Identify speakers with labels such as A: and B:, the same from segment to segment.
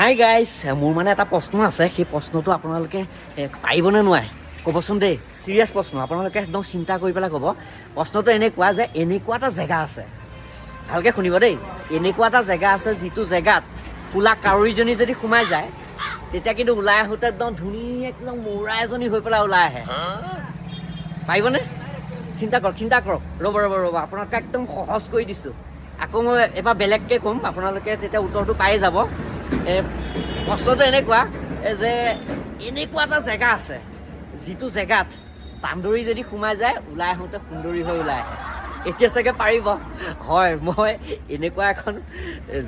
A: Hi guys, মোৰ মানে এটা প্ৰশ্ন আছে। সেই প্ৰশ্নটো আপোনালোকে পাৰিবনে নোৱাৰে ক'বচোন দেই। চিৰিয়াছ প্ৰশ্ন, আপোনালোকে একদম চিন্তা কৰি পেলাই ক'ব। প্ৰশ্নটো এনেকুৱা যে এনেকুৱা এটা জেগা আছে, ভালকৈ শুনিব দেই। এনেকুৱা এটা জেগা আছে যিটো জেগাত কোলা কাউৰীজনী যদি সোমাই যায় তেতিয়া কিন্তু ওলাই আহোঁতে একদম ধুনীয়া একদম মৌৰা এজনী হৈ পেলাই ওলাই আহে। পাৰিবনে? চিন্তা কৰক। ৰ'ব আপোনালোকে একদম সহজ কৰি দিছোঁ। আকৌ মই এবাৰ বেলেগকৈ ক'ম, আপোনালোকে তেতিয়া উত্তৰটো পাই যাব। প্ৰশ্নটো এনেকুৱা যে এনেকুৱা এটা জেগা আছে যিটো জেগাত বান্দৰী যদি সোমাই যায় ওলাই আহোঁতে সুন্দৰী হৈ ওলাই আহে। এতিয়া চাগে পাৰিব। হয়, মই এনেকুৱা এখন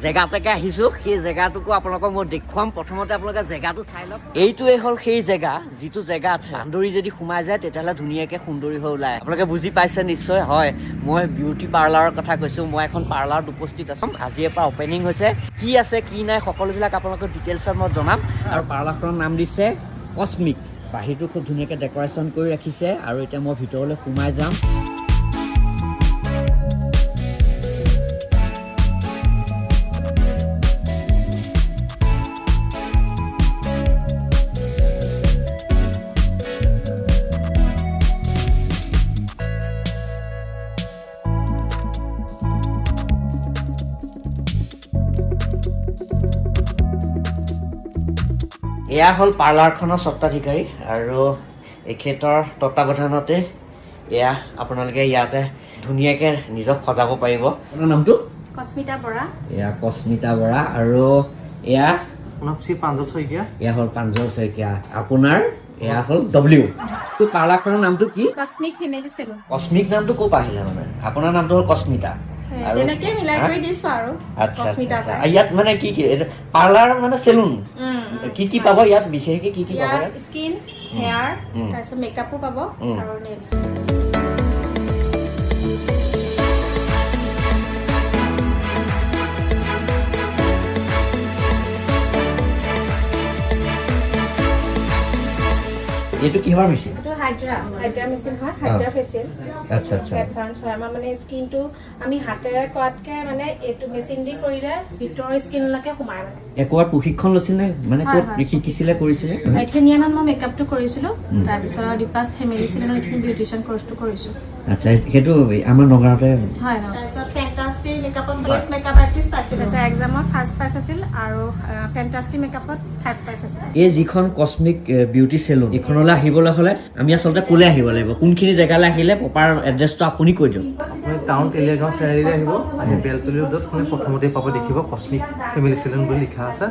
A: জেগালৈকে আহিছোঁ। সেই জেগাটোকো আপোনালোকক মই দেখুৱাম। প্ৰথমতে আপোনালোকে জেগাটো চাই লওক। এইটোৱে হ'ল সেই জেগা যিটো জেগাত বান্দৰী যদি সোমাই যায় তেতিয়াহ'লে ধুনীয়াকৈ সুন্দৰী হৈ ওলাই আহে। আপোনালোকে বুজি পাইছে নিশ্চয়। হয়, মই বিউটি পাৰ্লাৰৰ কথা কৈছোঁ। মই এখন পাৰ্লাৰত উপস্থিত আছোঁ। আজিৰ পৰা অপেনিং হৈছে। কি আছে কি নাই সকলোবিলাক আপোনালোকক ডিটেইলছত মই জনাম। আৰু পাৰ্লাৰখনৰ নাম দিছে কস্মিক। বাহিৰটো খুব ধুনীয়াকৈ ডেক'ৰেশ্যন কৰি ৰাখিছে। আৰু এতিয়া মই ভিতৰলৈ সোমাই যাম। এয়া হ'ল পাৰ্লাৰখনৰ স্বত্বাধিকাৰী আৰু এখেতৰ তত্বাৱধানতে এয়া আপোনালোকে ইয়াতে ধুনীয়াকৈ নিজক সজাব পাৰিব। আপোনাৰ নামটো?
B: কস্মিতা বৰা।
A: এয়া কস্মিতা বৰা। আৰু এয়া
C: প্ৰাঞ্জল শইকীয়া।
A: এয়া হ'ল প্ৰাঞ্জল শইকীয়া। আপোনাৰ এয়া হ'ল ডব্লিউ। পাৰ্লাৰখনৰ নামটো কি?
B: Cosmic family salon.
A: কস্মিক নামটো ক'ৰ পৰা আহিলে মানে? আপোনাৰ নামটো হ'ল কস্মিতা।
B: তেনেকৈ মিলাই কৰি দিছোঁ আৰু।
A: আচ্ছা। ইয়াত মানে কি পাৰ্লাৰ মানে চেলুন কি পাব ইয়াত? বিশেষকৈ কি পাব ইয়াত?
B: স্কিন, হেয়াৰ, তাৰপিছত মেকআপো পাব আৰু নেইলছ।
A: এইটো কিহৰ মেচিন?
B: এইটো হাইড্ৰা মেচিন হয়, হাইড্ৰা ফেচিয়েল।
A: আচ্ছা।
B: এডভান্স হয়। আমাৰ মানে স্কিনটো আমি হাতেৰে কৰাতকৈ মানে এইটো মেচিন দি কৰিলে ভিতৰৰ স্কিনলৈকে সোমায় মানে।
A: একবাৰ প্ৰশিক্ষণ লৈছিলে মানে ক'ত শিকিছিলে কৰিছিলে?
B: এথেনিয়ানত মই মেকআপটো কৰিছিলোঁ। তাৰপিছত দীপাছ ফেমিলি চেলুনত এইখিনি বিউটিচিয়ান কৰ্চটো কৰিছোঁ।
A: আচ্ছা, সেইটো আমাৰ নগাঁৱতে
B: হয়। তাৰপিছত ফেণ্টাষ্টি মেকআপত বেষ্ট মেকআপ আৰ্টিষ্ট পাইছিল। তাৰপিছত এক্সামত ফাৰ্ষ্ট প্ৰাইজ আছিল আৰু ফেণ্টাষ্টি মেকআপত থাৰ্ড প্ৰাইজ আছিল।
A: এই যিখন কস্মিক বিউটি চেলুন এইখনলৈ আহিবলৈ হ'লে আমি আচলতে ক'লে আহিব লাগিব? কোনখিনি জেগালৈ আহিলে প্ৰপাৰ এড্ৰেছটো আপুনি কৈ দিয়ক।
C: আপুনি টাউন তেলিয়াগাঁও চাৰিআলিলৈ আহিব। আহি বেলতলী ৰোডত আপুনি প্ৰথমতেই পাব, দেখিব কস্মিক ফেমিলি চেলুন বুলি লিখা আছে।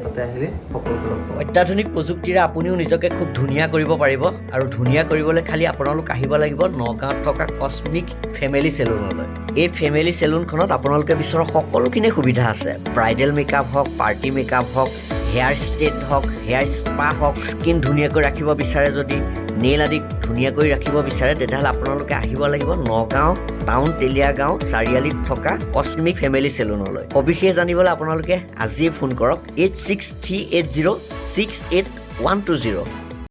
C: তাতে আহিলে সকলোকে লগ পাব।
A: অত্যাধুনিক প্ৰযুক্তিৰে আপুনিও নিজকে খুব ধুনীয়া কৰিব পাৰিব। আৰু ধুনীয়া কৰিবলৈ খালি আপোনালোক আহিব লাগিব নগাঁৱত থকা কস্মিক ফেমিলি চেলুনলৈ। এই ফেমিলি চেলুনখনত আপোনালোকে বিচৰা সকলোখিনি সুবিধা আছে। ব্ৰাইডেল মেকআপ হওক, পাৰ্টি মেকআপ হওক, হেয়াৰ ষ্ট্ৰেট হওক, হেয়াৰ স্পা হওক, স্কিন ধুনীয়াকৈ ৰাখিব বিচাৰে যদি, নেইল আদি ধুনীয়াকৈ ৰাখিব বিচাৰে, তেতিয়াহ'লে আপোনালোকে আহিব লাগিব নগাঁও টাউন তেলিয়াগাঁও চাৰিআলিত থকা কস্মিক ফেমিলি চেলুনলৈ। সবিশেষ জানিবলৈ আপোনালোকে আজিয়ে ফোন কৰক 8638068120।